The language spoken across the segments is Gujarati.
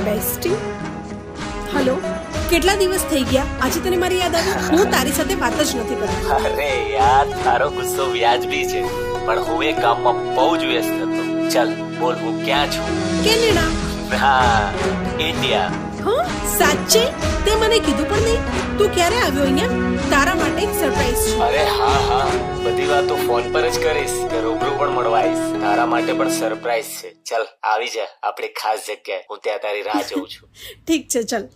Bestie, hello. કેટલા દિવસ થઈ ગયા, આજે તને મારી યાદ આવી? હું તારી સાથે વાત જ નથી કરતી. અરે યાર, તારો ગુસ્સો વ્યાજબી છે, પણ હું એ કામમાં બહુ જ વ્યસ્ત હતો. ચાલ બોલ, હું ક્યાં છું? કેનેડા. હા, ઇન્ડિયા. હા, સાચે? તે મને કીધું પણ નહીં. તું ક્યારે આવ્યો અહીંયા? તારા માટે એક સરપ્રાઈઝ છે. અરે હા, બધી વાતો ફોન પર જ કરીશ કે રૂબરૂ પણ મળવા આવીશ. તારા માટે પણ સરપ્રાઈઝ છે. ચાલ આવી જા આપણી ખાસ જગ્યાએ. હું ત્યાં તારી રાહ જોઉં છું. ઠીક છે, ચાલ.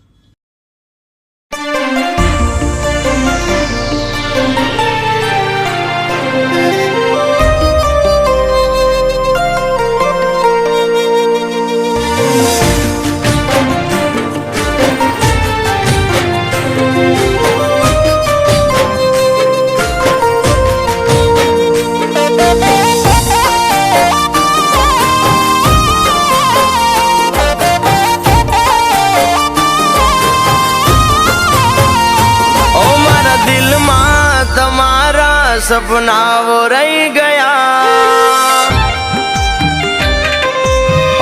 સપનાઓ રહી ગયા,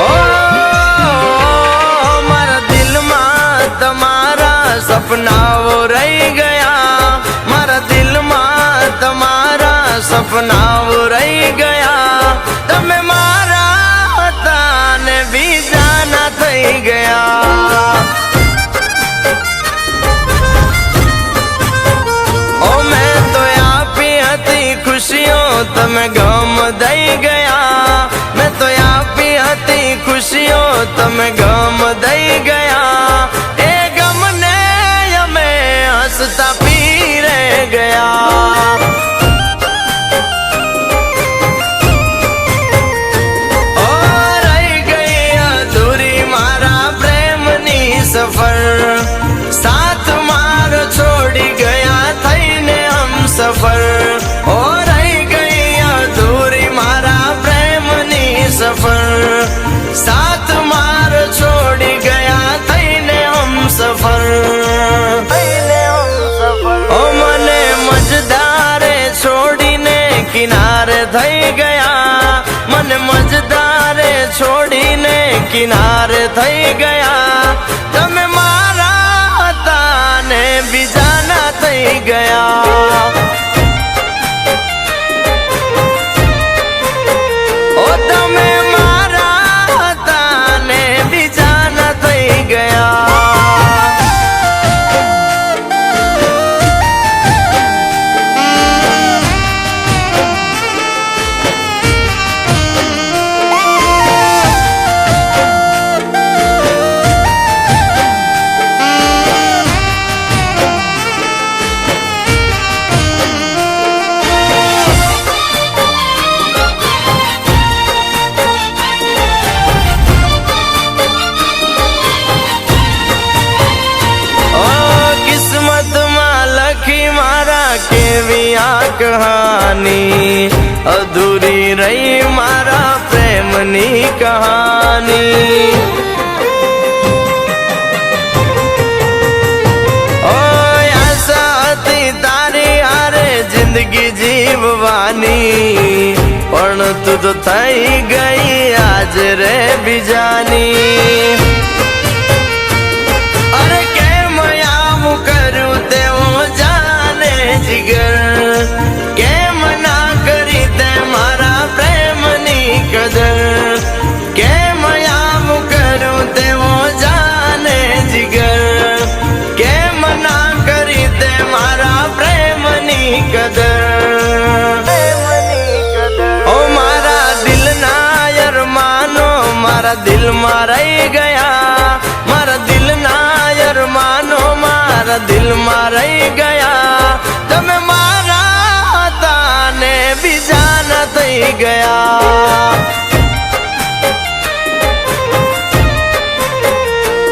ઓ મારા દિલમાં તમારા સપનાઓ રહી ગયા, મારા દિલમાં તમારા સપનાઓ રહી ગયા. તમે મારા હતા ને બીજાના થઈ ગયા. ખુશીઓ તમે ગમ દઈ ગયા, મેં તો આપી હતી ખુશીઓ તમે ગમ દઈ ગયા. એ ગમને અમે હસતા પીરે ગયા. ઓ રહી ગઈ અધૂરી મારા પ્રેમની સફર, સાથ મારો છોડી ગયા થઈને હમ સફર. સફર સાથ માર છોડી ગયા થઈને હમ સફર. ઓ મને મજદારે છોડીને કિનારે થઈ ગયા, મને મજદારે છોડીને કિનારે થઈ ગયા. તમે મારા હતા ને બીજાના થઈ ગયા. તમે મારા હતા ને બીજાના થઈ ગયા. કેવી આ કહાની અધૂરી રહી મારા પ્રેમની કહાની. ઓ આશા હતી તારી હારે જિંદગી જીવવાની, પણ તું તો થઈ ગઈ આજ રે બીજાની. અરે કેમ આવું કર્યું તેવું જીગર, કેમ ના કરી તે મારા પ્રેમની કદર, કેમ આમ કરું તેવો જાને જીગર, કેમ ના કરી તે મારા પ્રેમની કદર. ઓ મારા દિલના અરમાનો મારા દિલમાં રહી ગયા, મારા દિલના અરમાનો મારા દિલમાં રહી ગયા. તમે મારા હતા ને બીજાના થઈ ગયા.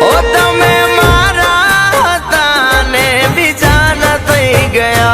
ઓ તમે મારા હતા ને બીજાના થઈ ગયા.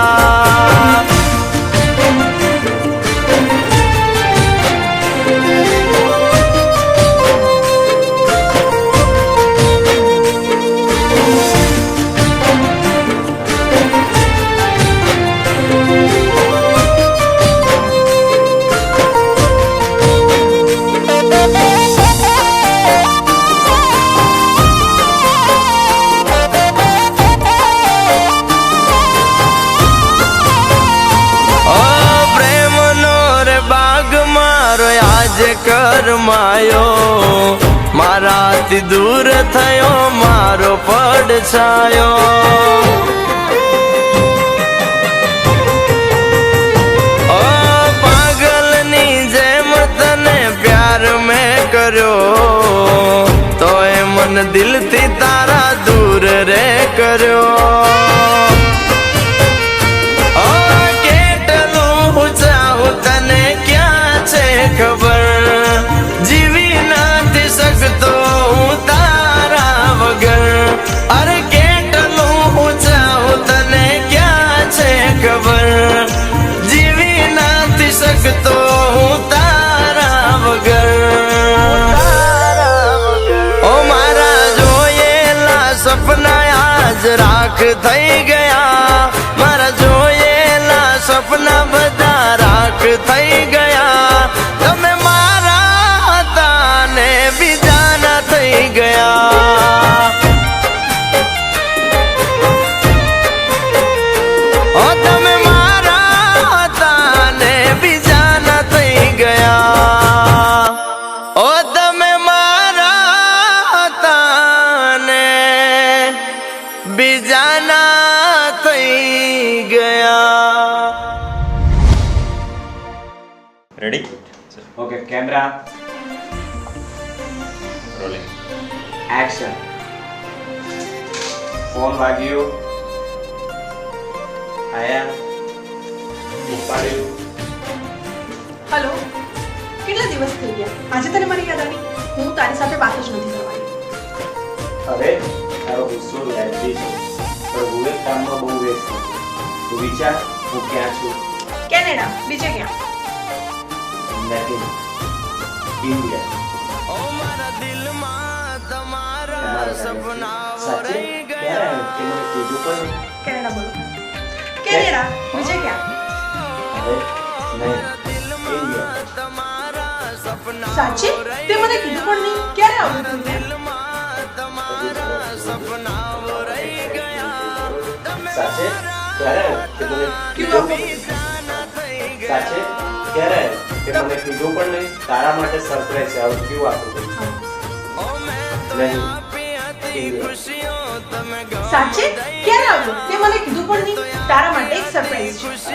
કરમાયો, મારાથી દૂર થયો મારો પડછાયો. ઓ પાગલની જેમ તને પ્યાર મેં કર્યો, તોય મન દિલથી તારા દૂર રે કર્યો. ખબર જીવી નથી શકતો હું તારા વગર. અરે કેટલું ઊંચાઉં તને ક્યાં છે ખબર, જીવી નથી શકતો હું તારા વગર. ઓ મારા જોયેલા સપના આજ રાખ થઈ ગયા, મારા જોયેલા સપના બધા રાખ થઈ ગયા. તમે મારા હતા ને બીજાના થઈ ગયા. ઓ તમે મારા હતા ને બીજાના થઈ ગયા. ઓ તમે મારા હતા ને બીજાના થઈ ગયા. Ready? Okay, camera rolling, action. Phone વાગ્યો, આયા, ઉપાડ્યું. હલો, કેટલા દિવસ થઈ ગયા? આજે તને મારી યાદ આવી? હું તારી સાથે વાત જ નથી કરવાની. અરે તારો ગુસ્સો લાગી છે, પણ હું એક કામમાં બહુ વ્યસ્ત છું. તું વિચાર, હું ક્યાં છું? કેનેડા. બીજે ક્યાં? નથી, ઇન્ડિયા. ઓ મારા દિલમાં તમારા સપનાઓ સાચે રહી ક્યારે આવ્યું? ગયા. તે મને કીધું પણ કેનેડા બોલો. કેનેડા. બીજે ક્યાં? હવે નહીં, ઇન્ડિયા. તમારા સપના સાચે? તે મને કીધું પણ નહીં. ક્યારે આવું તું? તમારા સપનાઓ રહી ગયા. સાચે ક્યારે આવ્યું? તે મને કીધું કીધું પણ સાચે ક્યારે આવ્યું? તે મને કીધું પણ નહીં. તારા માટે સરપ્રાઈઝ છે. આવું કેવું આપું નહીં, ઇન્ડિયા. સાચે ક્યારે આવ્યું? તે મને કીધું પણ નહીં. તારા માટે એક સરપ્રાઈઝ છે.